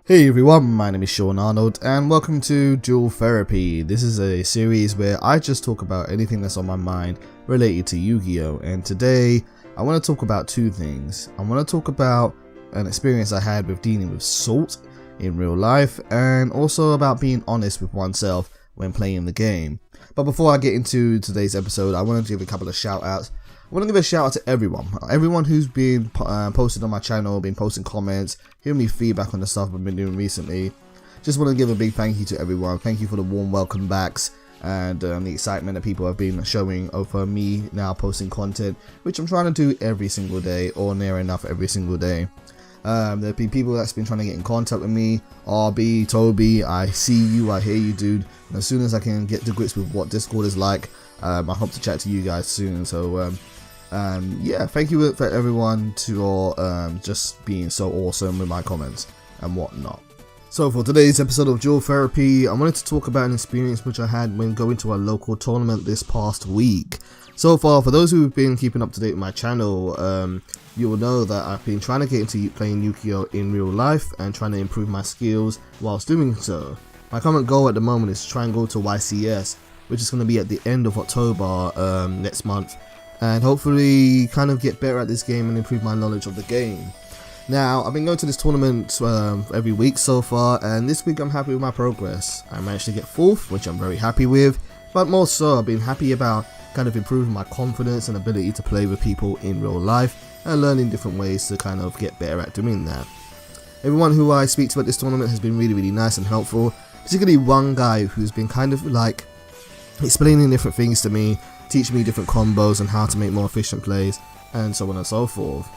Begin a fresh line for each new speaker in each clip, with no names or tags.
Hey everyone, my name is Sean Arnold and welcome to Duel Therapy. This is a series where I just talk about anything that's on my mind related to Yu-Gi-Oh! And today I want to talk about two things. I want to talk about an experience I had with dealing with salt in real life, and also about being honest with oneself when playing the game. But before I get into today's episode, I want to give a couple of shout outs. I want to give a shout out to everyone who's been posted on my channel, been posting comments, giving me feedback on the stuff I've been doing recently. Just want to give a big thank you to everyone. Thank you for the warm welcome backs and the excitement that people have been showing over me now posting content, which I'm trying to do every single day, or near enough every single day. There have been people that's been trying to get in contact with me. RB, Toby, I see you, I hear you, dude. And as soon as I can get to grips with what Discord is like, I hope to chat to you guys soon. So yeah, thank you for everyone to just being so awesome with my comments and whatnot. So for today's episode of Duel Therapy, I wanted to talk about an experience which I had when going to a local tournament this past week. So far, for those who've been keeping up to date with my channel, you will know that I've been trying to get into playing Yu-Gi-Oh! In real life and trying to improve my skills whilst doing so. My current goal at the moment is to try and go to YCS, which is going to be at the end of October next month, and hopefully kind of get better at this game and improve my knowledge of the game. Now, I've been going to this tournament every week so far, and this week I'm happy with my progress. I managed to get 4th, which I'm very happy with, but more so I've been happy about kind of improving my confidence and ability to play with people in real life and learning different ways to kind of get better at doing that. Everyone who I speak to at this tournament has been really nice and helpful, particularly one guy who's been kind of like explaining different things to me, teaching me different combos and how to make more efficient plays, and so on and so forth.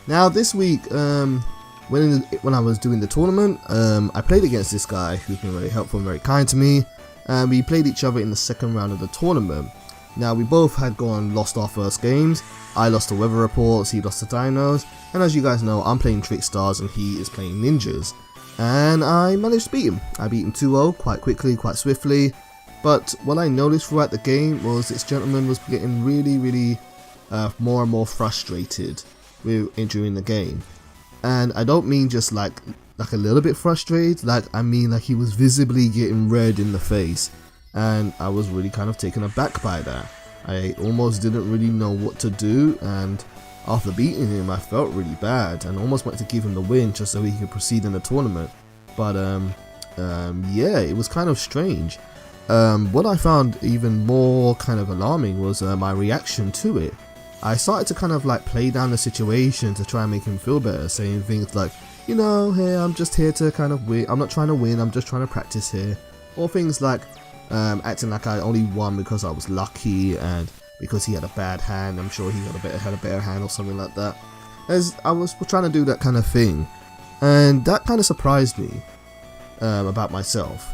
Now this week, when I was doing the tournament, I played against this guy who's been very helpful and very kind to me, and we played each other in the second round of the tournament. Now we both had lost our first games. I lost to Weather Reports, he lost to Dinos, and as you guys know, I'm playing Trickstars and he is playing Ninjas. And I managed to beat him. I beat him 2-0 quite quickly, quite swiftly. But what I noticed throughout the game was this gentleman was getting really more and more frustrated during the game. And I don't mean just like a little bit frustrated, I mean like he was visibly getting red in the face. And I was really kind of taken aback by that. I almost didn't really know what to do, and after beating him I felt really bad and almost wanted to give him the win just so he could proceed in the tournament. But yeah, it was kind of strange. What I found even more kind of alarming was my reaction to it. I started to kind of like play down the situation to try and make him feel better, saying things like, you know, hey, I'm just here to kind of win, I'm not trying to win, I'm just trying to practice here. Or things like acting like I only won because I was lucky and because he had a bad hand. I'm sure he had a better hand or something like that. As I was trying to do that kind of thing, and that kind of surprised me about myself.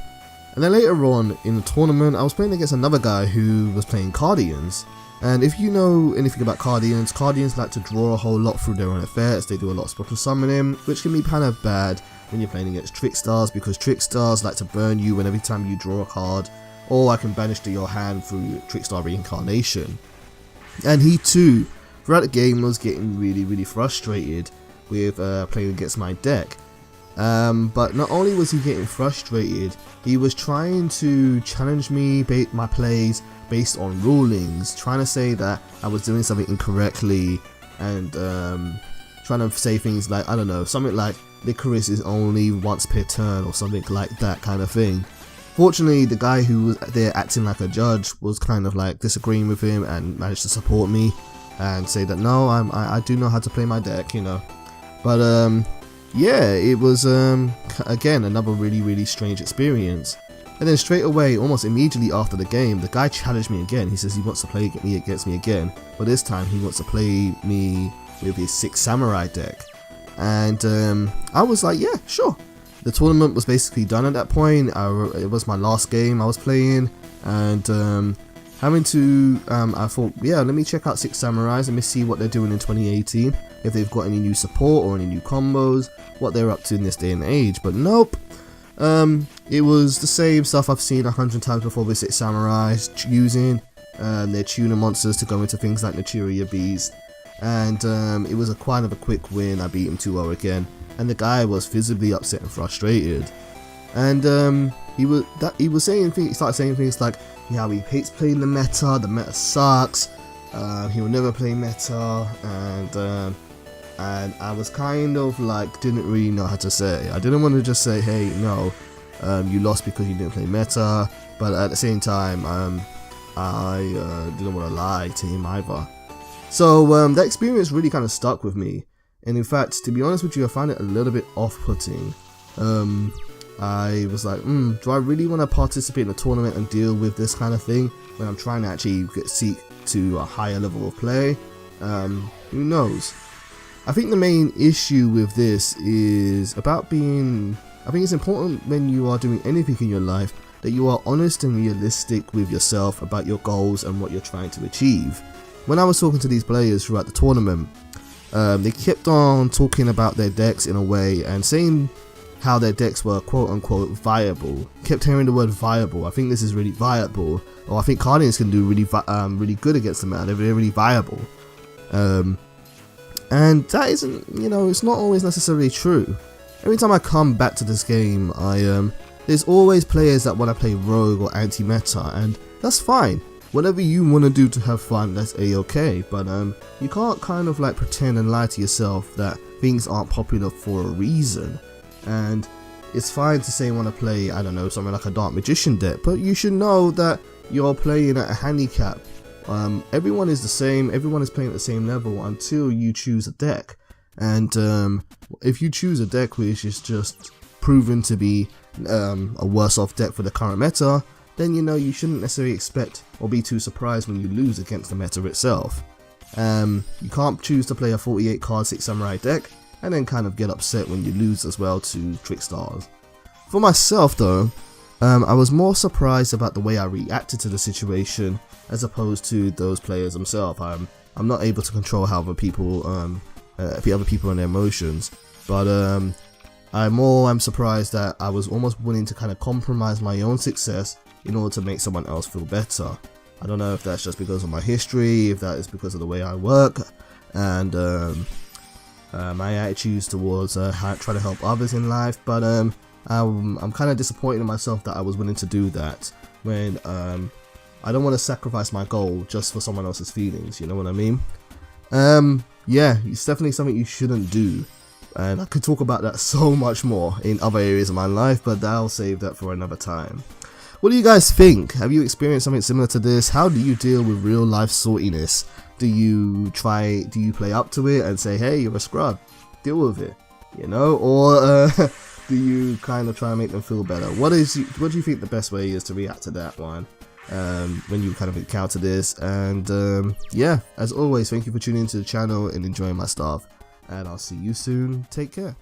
And then later on in the tournament, I was playing against another guy who was playing Guardians. And if you know anything about Guardians like to draw a whole lot through their own effects. They do a lot of special summoning, which can be kind of bad when you're playing against Trickstars, because Trickstars like to burn you every time you draw a card, or I can banish to your hand through Trickstar Reincarnation. And he too, throughout the game, was getting really frustrated with playing against my deck. But not only was he getting frustrated, he was trying to challenge me, my plays based on rulings, trying to say that I was doing something incorrectly, and trying to say things like, I don't know, something like Licorice is only once per turn or something like that kind of thing. Fortunately, the guy who was there acting like a judge was kind of like disagreeing with him and managed to support me and say that no, I do know how to play my deck, you know. But yeah, it was again another really strange experience. And then straight away, almost immediately after the game, the guy challenged me again. He says he wants to play against me again, but this time he wants to play me with his 6 Samurai deck. And I was like, yeah, sure. The tournament was basically done at that point. It was my last game I was playing, and I thought, yeah, let me check out 6 Samurais, let me see what they're doing in 2018, if they've got any new support or any new combos, what they're up to in this day and age. But nope, it was the same stuff I've seen 100 times before with 6 Samurais, using their tuner monsters to go into things like Naturia Beast. And it was quite a quick win. I beat him 2-0 again. and the guy was visibly upset and frustrated. And he was saying things. He started saying things like, "Yeah, he hates playing the meta sucks. He will never play meta," and I was kind of like, didn't really know how to say. I didn't want to just say, "Hey, no, you lost because you didn't play meta," but at the same time, I didn't want to lie to him either. So that experience really kind of stuck with me, and in fact, to be honest with you, I found it a little bit off-putting. I was like, do I really want to participate in a tournament and deal with this kind of thing when I'm trying to actually seek to a higher level of play? Who knows? I think the main issue with this is about being, I think it's important when you are doing anything in your life that you are honest and realistic with yourself about your goals and what you're trying to achieve. When I was talking to these players throughout the tournament, they kept on talking about their decks in a way and saying how their decks were quote unquote viable. Kept hearing the word viable. I think this is really viable, or I think Guardians can do really good against the meta. They're really viable. And that isn't, it's not always necessarily true. Every time I come back to this game, there's always players that want to play rogue or anti-meta, and that's fine. Whatever you want to do to have fun, that's a-okay, but you can't kind of like pretend and lie to yourself that things aren't popular for a reason. And it's fine to say you want to play, I don't know, something like a Dark Magician deck, but you should know that you're playing at a handicap. Everyone is the same, everyone is playing at the same level until you choose a deck. And if you choose a deck which is just proven to be a worse off deck for the current meta, then you shouldn't necessarily expect or be too surprised when you lose against the meta itself. You can't choose to play a 48 card 6 samurai deck and then kind of get upset when you lose as well to Trickstars. For myself though, I was more surprised about the way I reacted to the situation as opposed to those players themselves. I'm not able to control how other people and their emotions, but I'm surprised that I was almost willing to kind of compromise my own success in order to make someone else feel better. I don't know if that's just because of my history, if that is because of the way I work, and my attitudes towards trying to help others in life, but I'm kind of disappointed in myself that I was willing to do that when I don't want to sacrifice my goal just for someone else's feelings, you know what I mean? Yeah, it's definitely something you shouldn't do, and I could talk about that so much more in other areas of my life, but I'll save that for another time. What do you guys think? Have you experienced something similar to this? How do you deal with real life saltiness? Do you play up to it and say, hey, you're a scrub, deal with it, or do you kind of try and make them feel better? What do you think the best way is to react to that one when you kind of encounter this? And yeah, as always, thank you for tuning into the channel and enjoying my stuff, and I'll see you soon. Take care.